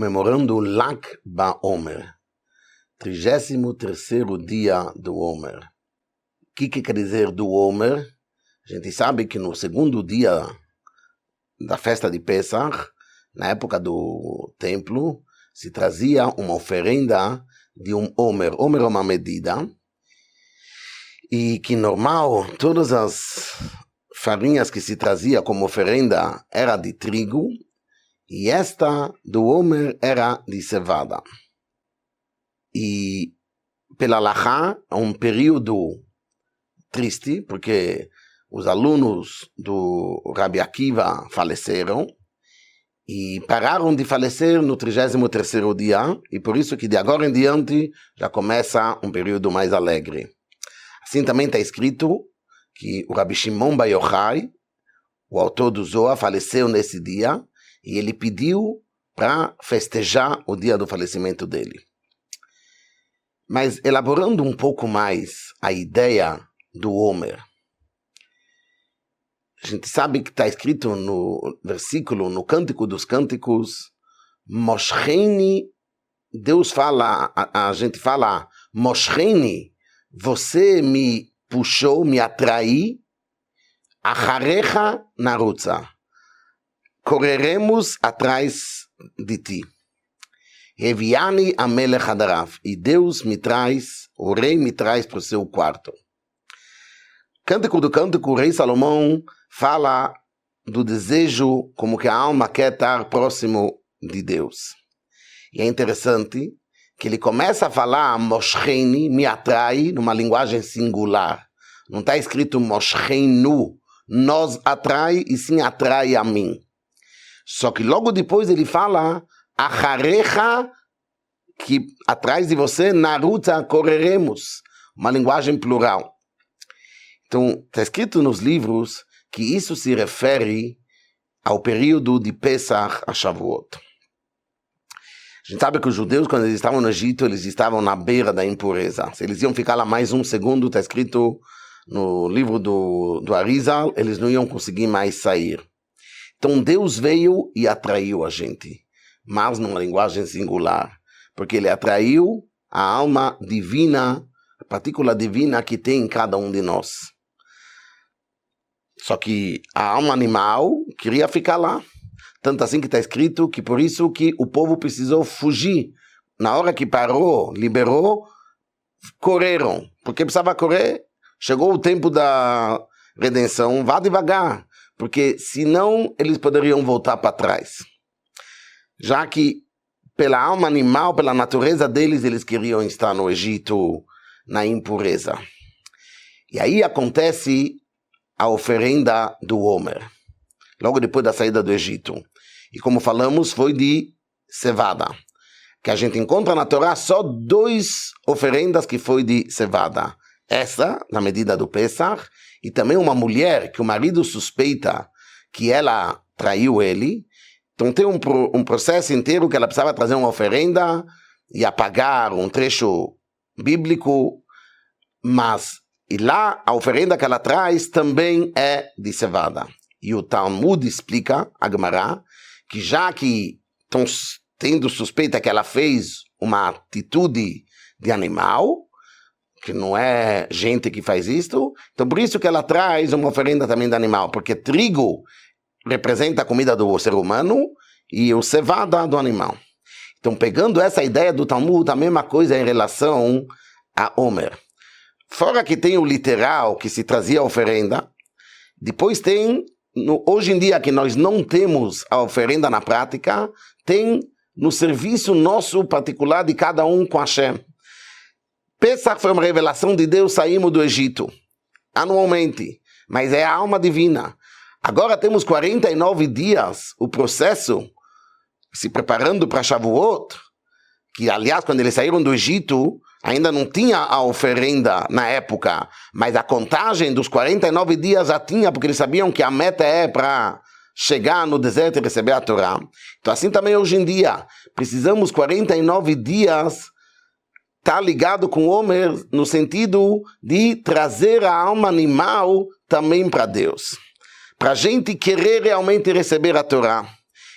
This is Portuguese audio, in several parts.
comemorando Lag BaOmer, 33º dia do Omer. O que quer dizer do Omer? A gente sabe que no segundo dia da festa de Pesach, na época do templo, se trazia uma oferenda de um Omer. Omer é uma medida, e que normal, todas as farinhas que se trazia como oferenda era de trigo, e esta do Omer era de cevada. E pela Halachá, é um período triste, porque os alunos do Rabi Akiva faleceram, e pararam de falecer no 33º dia, e por isso que de agora em diante já começa um período mais alegre. Assim também está escrito que o Rabi Shimon Bar Yochai, o autor do Zohar, faleceu nesse dia, e ele pediu para festejar o dia do falecimento dele. Mas elaborando um pouco mais a ideia do Omer, a gente sabe que está escrito no versículo, no Cântico dos Cânticos, Moshcheni, Deus fala, a gente fala, Moshcheni, você me puxou, me atraiu, Acharecha narutza, correremos atrás de ti. Reviani amelech hadarav, e Deus me traz, o rei me traz para o seu quarto. Cântico do Cântico, o rei Salomão fala do desejo como que a alma quer estar próximo de Deus. E é interessante que ele começa a falar Moshcheni, me atrai, numa linguagem singular. Não está escrito Moshchenu, nos atrai e sim atrai a mim. Só que logo depois ele fala Acharecha, que atrás de você, Narutza, correremos. Uma linguagem plural. Então, está escrito nos livros que isso se refere ao período de Pesach a Shavuot. A gente sabe que os judeus, quando eles estavam no Egito, eles estavam na beira da impureza. Se eles iam ficar lá mais um segundo, está escrito no livro do Arizal, eles não iam conseguir mais sair. Então Deus veio e atraiu a gente, mas numa linguagem singular, porque ele atraiu a alma divina, a partícula divina que tem em cada um de nós. Só que a alma animal queria ficar lá. Tanto assim que está escrito que por isso que o povo precisou fugir. Na hora que parou, liberou, correram. Porque precisava correr. Chegou o tempo da redenção, vá devagar. Porque senão eles poderiam voltar para trás. Já que pela alma animal, pela natureza deles, eles queriam estar no Egito, na impureza. E aí acontece a oferenda do Omer, logo depois da saída do Egito. E como falamos, foi de cevada, que a gente encontra na Torá só 2 oferendas que foi de cevada. Essa, na medida do Pesach, e também uma mulher que o marido suspeita que ela traiu ele. Então tem um processo inteiro que ela precisava trazer uma oferenda e apagar um trecho bíblico, mas e lá a oferenda que ela traz também é de cevada. E o Talmud explica, a Gemara, que já que estão tendo suspeita que ela fez uma atitude de animal, que não é gente que faz isto, então por isso que ela traz uma oferenda também de animal, porque trigo representa a comida do ser humano e o cevada do animal. Então pegando essa ideia do Talmud, a mesma coisa em relação a Omer. Fora que tem o literal, que se trazia a oferenda, depois tem, hoje em dia que nós não temos a oferenda na prática, tem no serviço nosso particular de cada um com Hashem. Pesach foi uma revelação de Deus, saímos do Egito, anualmente, mas é a alma divina. Agora temos 49 dias, o processo, se preparando para Shavuot, que aliás, quando eles saíram do Egito, ainda não tinha a oferenda na época, mas a contagem dos 49 dias já tinha, porque eles sabiam que a meta é para chegar no deserto e receber a Torá. Então assim também hoje em dia, precisamos 49 dias estar ligado com o Omer, no sentido de trazer a alma animal também para Deus. Para a gente querer realmente receber a Torá.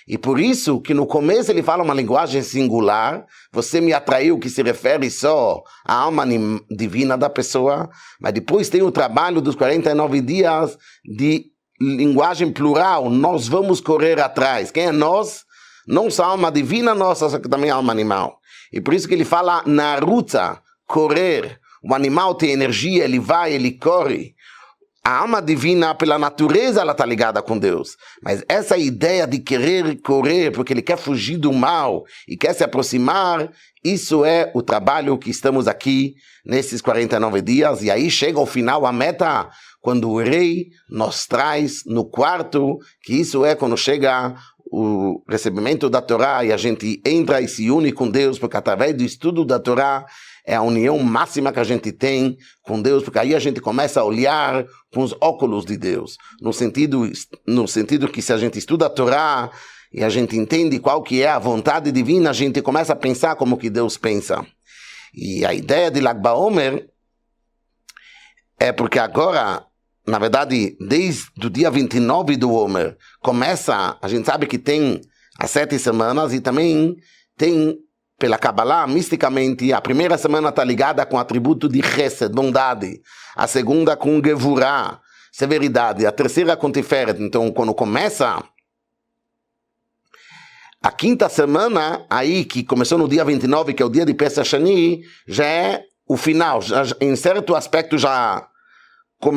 E por isso que no começo ele fala uma linguagem singular, você me atraiu, que se refere só à alma divina da pessoa, mas depois tem o trabalho dos 49 dias de linguagem plural, nós vamos correr atrás. Quem é nós? Não só a alma divina nossa, só que também a alma animal. E por isso que ele fala narutza, correr. O animal tem energia, ele vai, ele corre. A alma divina, pela natureza, ela está ligada com Deus. Mas essa ideia de querer correr, porque ele quer fugir do mal e quer se aproximar, isso é o trabalho que estamos aqui nesses 49 dias. E aí chega ao final a meta, quando o rei nos traz no quarto, que isso é quando chega o recebimento da Torá e a gente entra e se une com Deus, porque através do estudo da Torá é a união máxima que a gente tem com Deus, porque aí a gente começa a olhar com os óculos de Deus, no sentido que se a gente estuda a Torá e a gente entende qual que é a vontade divina, a gente começa a pensar como que Deus pensa. E a ideia de Lag BaOmer é porque agora, na verdade, desde o dia 29 do Omer, começa, a gente sabe que tem as 7 semanas e também tem, pela Kabbalah, misticamente, a primeira semana está ligada com o atributo de Chesed, bondade, a segunda com Gevurah, severidade, a terceira com Tiferet. Então, quando começa a 5ª semana, aí que começou no dia 29, que é o dia de Pesach Sheni, já é o final, já, em certo aspecto já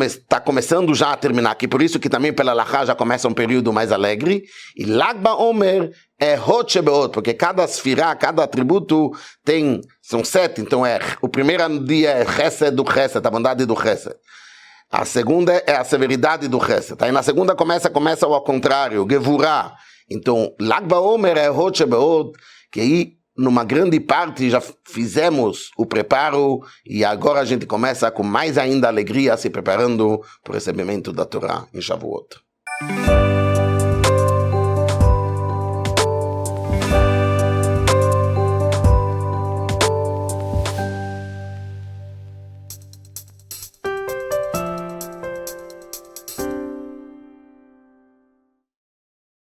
está começando já a terminar aqui, por isso que também pela Halachá já começa um período mais alegre. E Lag BaOmer é Hod Shebeot, porque cada sfirá, cada atributo são 7, então o primeiro dia é Chesed do Chesed, a bondade do Chesed. A segunda é a severidade do Chesed. Aí na segunda começa ao contrário, Gevurah. Então Lag BaOmer é Hod Shebeot, que aí numa grande parte já fizemos o preparo e agora a gente começa com mais ainda alegria se preparando para o recebimento da Torá em Shavuot.